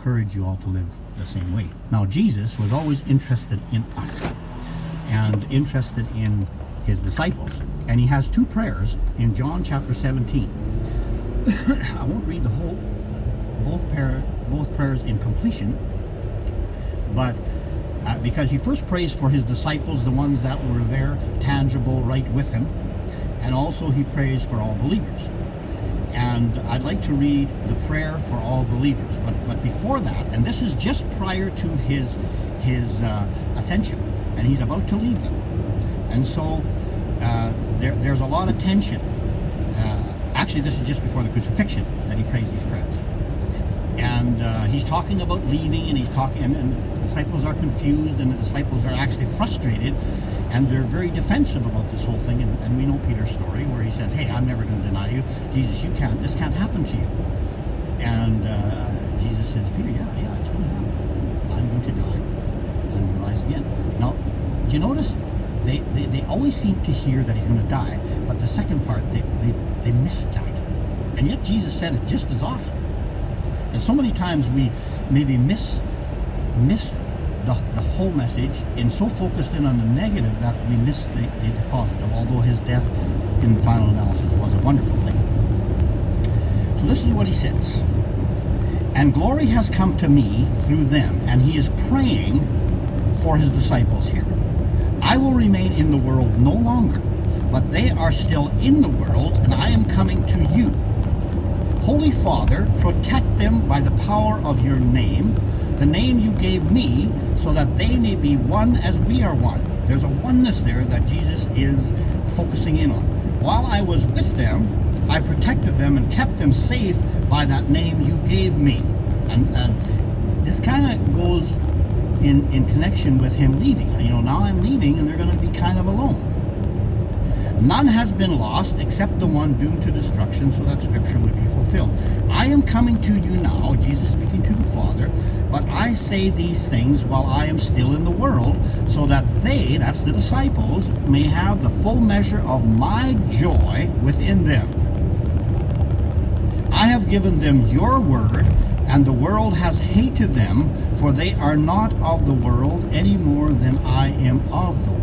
encourage you all to live the same way. Now, Jesus was always interested in us and interested in his disciples. And he has two prayers in John chapter 17. I won't read the whole, both prayers in completion, but because he first prays for his disciples, the ones that were there, tangible, right with him, and also he prays for all believers. And I'd like to read the prayer for all believers, but before that, and this is just prior to his ascension, and he's about to leave them. And so there's a lot of tension. Actually, this is just before the crucifixion that he prays these prayers. And he's talking about leaving, and he's talking, and the disciples are confused, and the disciples are actually frustrated, and they're very defensive about this whole thing. And we know Peter's story where he says, "Hey, I'm never going to deny you. Jesus, this can't happen to you." And Jesus says, "Peter, yeah, it's going to happen. I'm going to die and rise again." Now, do you notice they always seem to hear that he's going to die, but the second part, they missed that. And yet Jesus said it just as often. And so many times we maybe miss the whole message and so focused in on the negative that we miss the positive, although his death in the final analysis was a wonderful thing. So this is what he says. "And glory has come to me through them," and he is praying for his disciples here. "I will remain in the world no longer, but they are still in the world, and I am coming to you. Holy Father, protect them by the power of your name, the name you gave me, so that they may be one as we are one." There's a oneness there that Jesus is focusing in on. "While I was with them, I protected them and kept them safe by that name you gave me." And this kind of goes in connection with him leaving. You know, now I'm leaving and they're going to be kind of alone. "None has been lost except the one doomed to destruction, so that scripture would be fulfilled. I am coming to you now," Jesus speaking to the Father, "but I say these things while I am still in the world, so that they," that's the disciples, "may have the full measure of my joy within them. I have given them your word, and the world has hated them, for they are not of the world any more than I am of the world.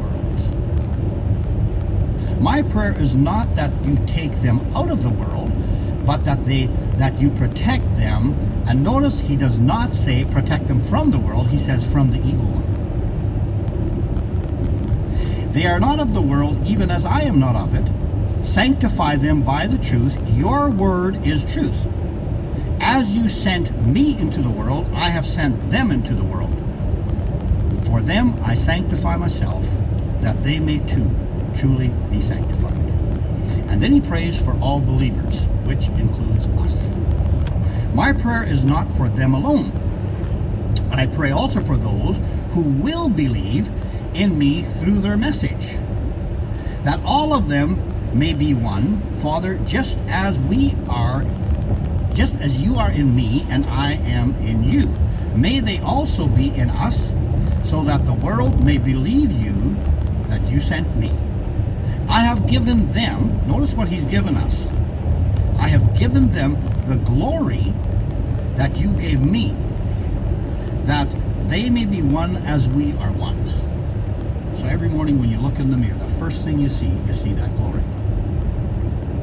My prayer is not that you take them out of the world, but that you protect them." And notice he does not say protect them from the world, he says from the evil one. "They are not of the world, even as I am not of it. Sanctify them by the truth. Your word is truth. As you sent me into the world, I have sent them into the world. For them I sanctify myself, that they may too truly be sanctified." And then he prays for all believers, which includes us. "My prayer is not for them alone. I pray also for those who will believe in me through their message, that all of them may be one, Father, just as you are in me and I am in you. May they also be in us, so that the world may believe you that you sent me. I have given them," notice what he's given us, "I have given them the glory that you gave me, that they may be one as we are one." So every morning when you look in the mirror, the first thing you see that glory.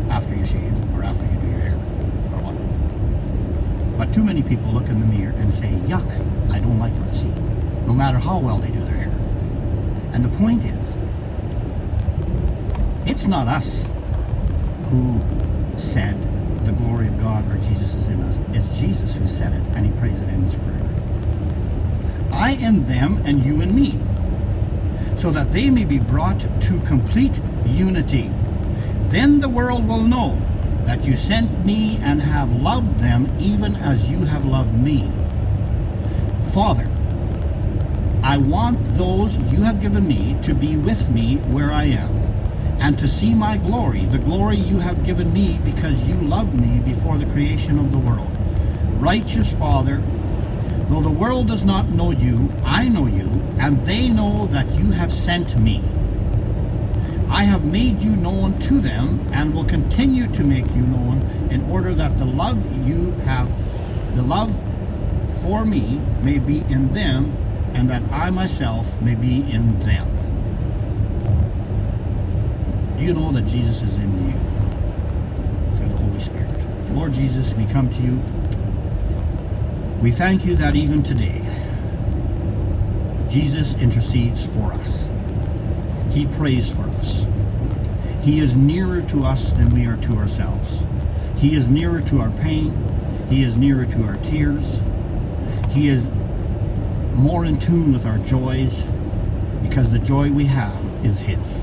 After you shave, or after you do your hair, or what. But too many people look in the mirror and say, "Yuck, I don't like what I see," no matter how well they do their hair. And the point is, it's not us who said the glory of God or Jesus is in us. It's Jesus who said it, and he prays it in his prayer. "I in them and you in me, so that they may be brought to complete unity. Then the world will know that you sent me and have loved them even as you have loved me. Father, I want those you have given me to be with me where I am, and to see my glory, the glory you have given me because you loved me before the creation of the world. Righteous Father, though the world does not know you, I know you, and they know that you have sent me. I have made you known to them and will continue to make you known, in order that the love for me may be in them, and that I myself may be in them. Do you know that Jesus is in you through the Holy Spirit? Lord Jesus, we come to you. We thank you that even today, Jesus intercedes for us. He prays for us. He is nearer to us than we are to ourselves. He is nearer to our pain. He is nearer to our tears. He is more in tune with our joys, because the joy we have is his.